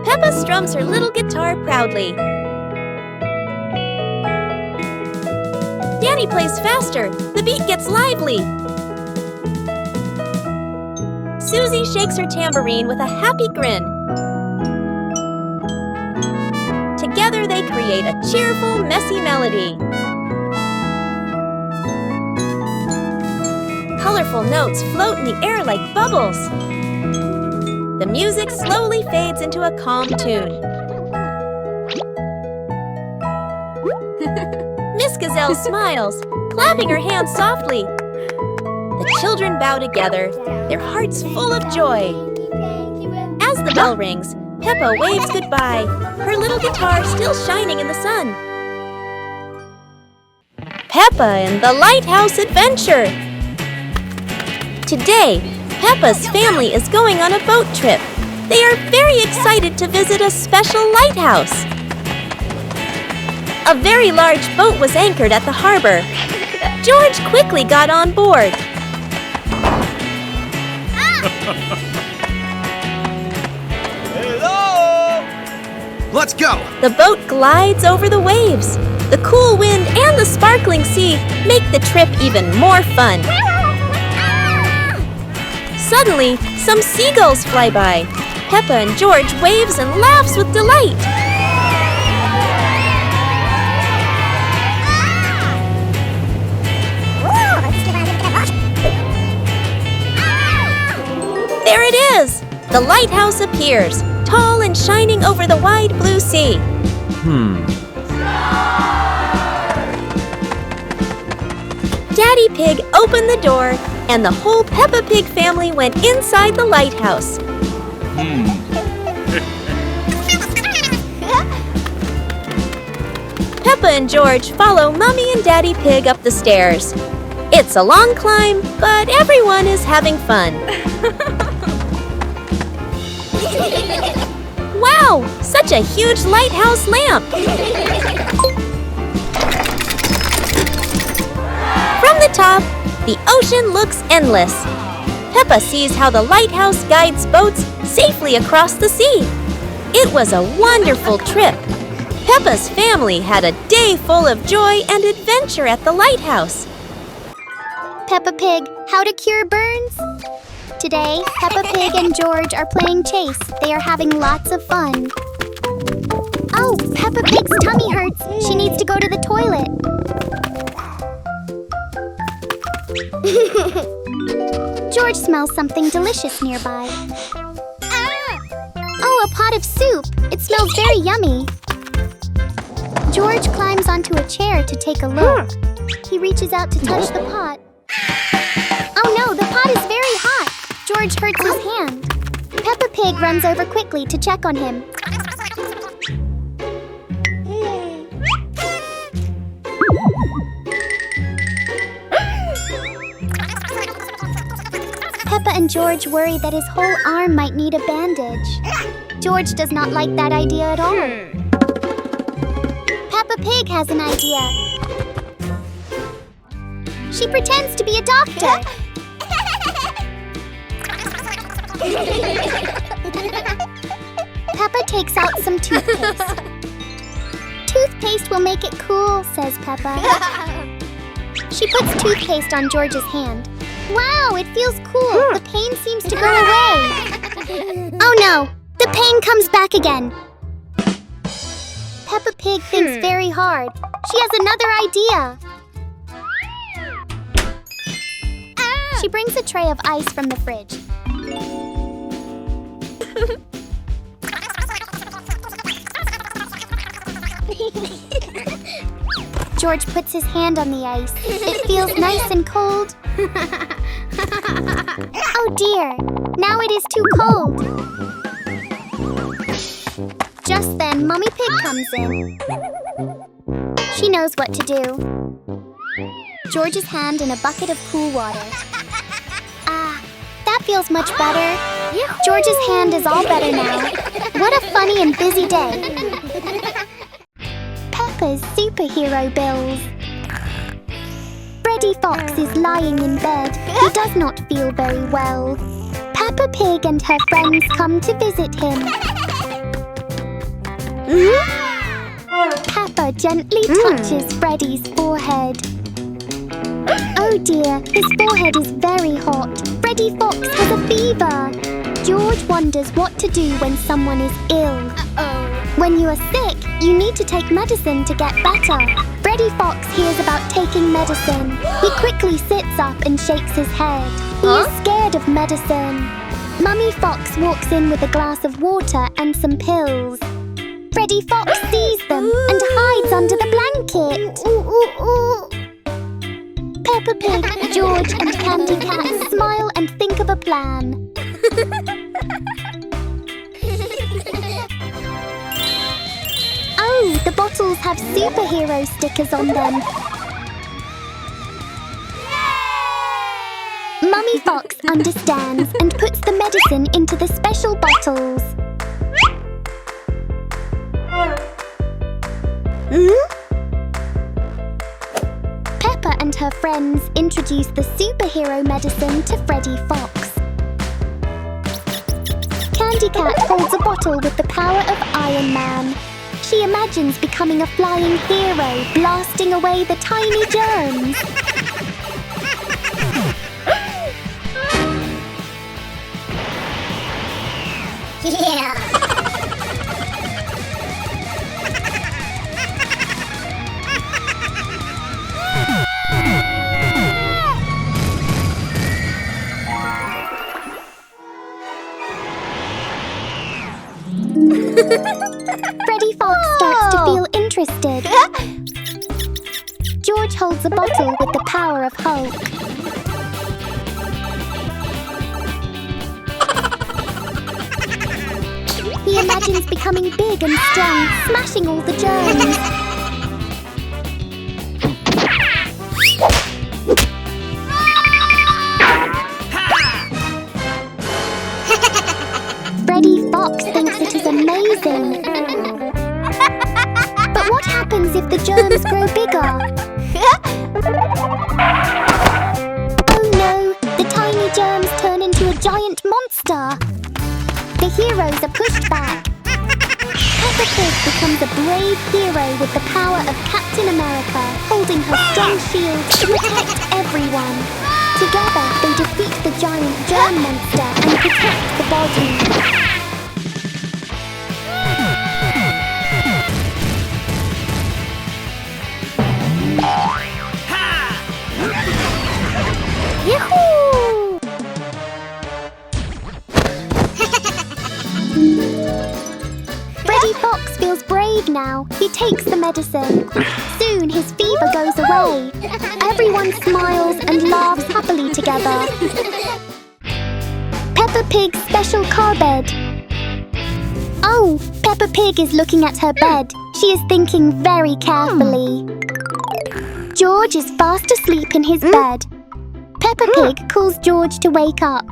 Peppa strums her little guitar proudly. Danny plays faster. The beat gets lively. Susie shakes her tambourine with a happy grin. Together they create a cheerful, messy melody. Colorful notes float in the air like bubbles. The music slowly fades into a calm tune. Miss Gazelle smiles, clapping her hands softly. The children bow together, their hearts full of joy. As the bell rings, Peppa waves goodbye, her little guitar still shining in the sun. Peppa and the Lighthouse Adventure. Today, Peppa's family is going on a boat trip. They are very excited to visit a special lighthouse. A very large boat was anchored at the harbor. George quickly got on board. Hello! Let's go! The boat glides over the waves. The cool wind and the sparkling sea make the trip even more fun. Suddenly, some seagulls fly by. Peppa and George waves and laughs with delight. There it is! The lighthouse appears, tall and shining over the wide blue sea. Daddy Pig opened the door, and the whole Peppa Pig family went inside the lighthouse. Peppa and George follow Mummy and Daddy Pig up the stairs. It's a long climb, but everyone is having fun. Wow! Such a huge lighthouse lamp! From the top, the ocean looks endless. Peppa sees how the lighthouse guides boats safely across the sea. It was a wonderful trip. Peppa's family had a day full of joy and adventure at the lighthouse. Peppa Pig, how to cure burns? Today, Peppa Pig and George are playing chase. They are having lots of fun. Oh, Peppa Pig's tummy hurts. She needs to go to the toilet. George smells something delicious nearby. Oh, a pot of soup. It smells very yummy. George climbs onto a chair to take a look. He reaches out to touch the pot. Oh no, the pot is very hot. George hurts his hand. Peppa Pig runs over quickly to check on him. Peppa and George worry that his whole arm might need a bandage. George does not like that idea at all. Peppa Pig has an idea. She pretends to be a doctor. Peppa takes out some toothpaste. Toothpaste will make it cool, says Peppa. She puts toothpaste on George's hand. Wow, it feels cool. The pain seems to go away. Oh no, the pain comes back again. Peppa Pig thinks very hard. She has another idea. She brings a tray of ice from the fridge. George puts his hand on the ice. It feels nice and cold. Oh dear, now it is too cold. Just then, Mummy Pig comes in. She knows what to do. George's hand in a bucket of cool water. Ah, that feels much better. George's hand is all better now. What a funny and busy day. Peppa's superhero bills. Freddy Fox is lying in bed. He does not feel very well. Peppa Pig and her friends come to visit him. Peppa gently touches Freddy's forehead. Oh dear, his forehead is very hot. Freddy Fox has a fever. George wonders what to do when someone is ill. When you are sick, you need to take medicine to get better. Freddy Fox hears about taking medicine. He quickly sits up and shakes his head. He is scared of medicine. Mummy Fox walks in with a glass of water and some pills. Freddy Fox sees them and hides under the blanket. Peppa Pig, George and Candy Cat smile and think of a plan. Oh, the bottles have superhero stickers on them. Mummy Fox understands and puts the medicine into the special bottles. Peppa and her friends introduce the superhero medicine to Freddy Fox. Candy Cat holds a bottle with the power of Iron Man. She imagines becoming a flying hero, blasting away the tiny germs. Freddy Fox starts to feel interested. George holds a bottle with the power of Hulk. He imagines becoming big and strong, smashing all the germs. germs grow bigger. Oh no, the tiny germs turn into a giant monster. The heroes are pushed back. Peppa Pig becomes a brave hero with the power of Captain America, holding her strong shield to protect everyone. Together, they defeat the giant germ monster and protect the body. Yahoo! Freddy Fox feels brave now. He takes the medicine. Soon his fever goes away. Everyone smiles and laughs happily together. Peppa Pig's special car bed. Oh, Peppa Pig is looking at her bed. She is thinking very carefully. George is fast asleep in his bed. Peppa Pig calls George to wake up.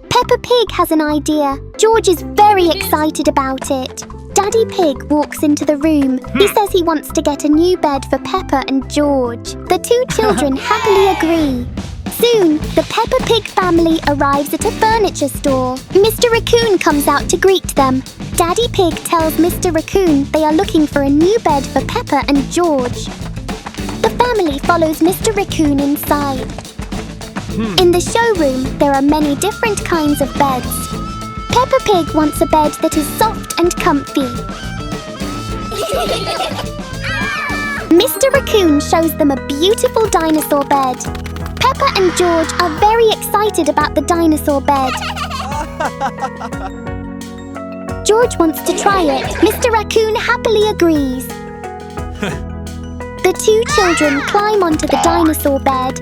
Peppa Pig has an idea. George is very excited about it. Daddy Pig walks into the room. He says he wants to get a new bed for Peppa and George. The two children happily agree. Soon, the Peppa Pig family arrives at a furniture store. Mr. Raccoon comes out to greet them. Daddy Pig tells Mr. Raccoon they are looking for a new bed for Peppa and George. The family follows Mr. Raccoon inside. In the showroom, there are many different kinds of beds. Peppa Pig wants a bed that is soft and comfy. Mr. Raccoon shows them a beautiful dinosaur bed. Peppa and George are very excited about the dinosaur bed. George wants to try it. Mr. Raccoon happily agrees. The two children climb onto the dinosaur bed.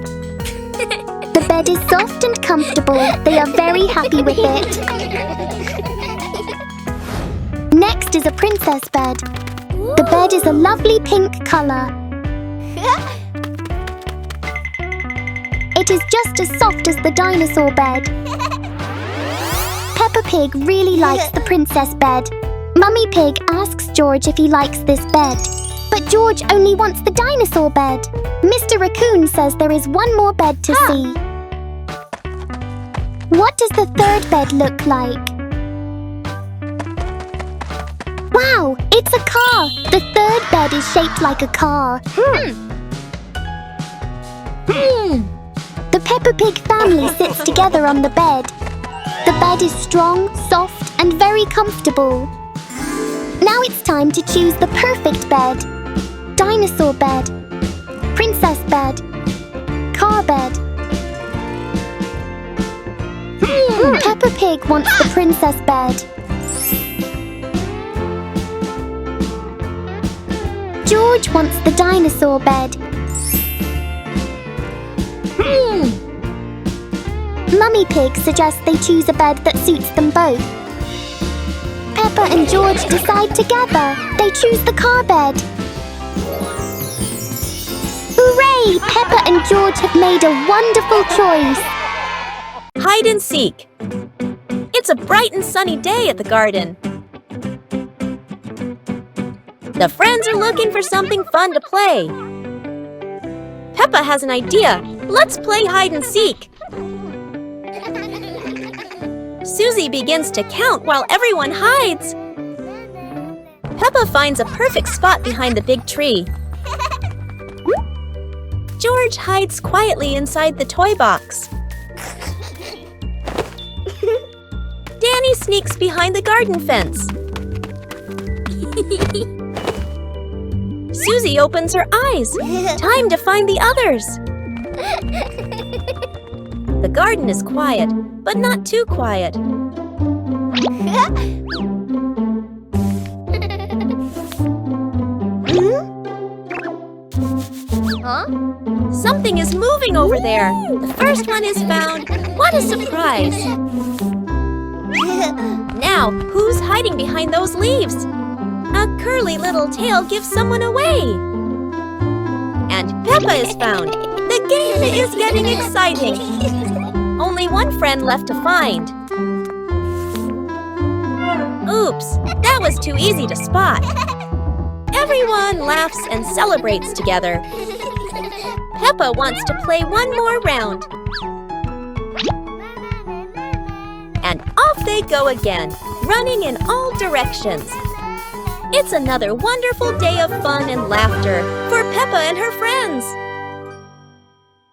The bed is soft and comfortable. They are very happy with it. Next is a princess bed. The bed is a lovely pink color. It is just as soft as the dinosaur bed. Peppa Pig really likes the princess bed. Mummy Pig asks George if he likes this bed. But George only wants the dinosaur bed. Mr. Raccoon says there is one more bed to see. What does the third bed look like? Wow, it's a car! The third bed is shaped like a car. The Peppa Pig family sits together on the bed. The bed is strong, soft, and very comfortable. Now it's time to choose the perfect bed. Dinosaur bed, princess bed, car bed. Peppa Pig wants the princess bed. George wants the dinosaur bed. Mummy Pig suggests they choose a bed that suits them both. Peppa and George decide together. They choose the car bed. Hooray! Peppa and George have made a wonderful choice. Hide and seek. It's a bright and sunny day at the garden. The friends are looking for something fun to play. Peppa has an idea. Let's play hide and seek. Susie begins to count while everyone hides. Peppa finds a perfect spot behind the big tree. George hides quietly inside the toy box. Danny sneaks behind the garden fence. Susie opens her eyes. Time to find the others. The garden is quiet, but not too quiet. Something is moving over there. The first one is found. What a surprise! Now, who's hiding behind those leaves? A curly little tail gives someone away. And Peppa is found. The game is getting exciting. Only one friend left to find. Oops, that was too easy to spot. Everyone laughs and celebrates together. Peppa wants to play one more round. And off they go again, running in all directions. It's another wonderful day of fun and laughter for Peppa and her friends.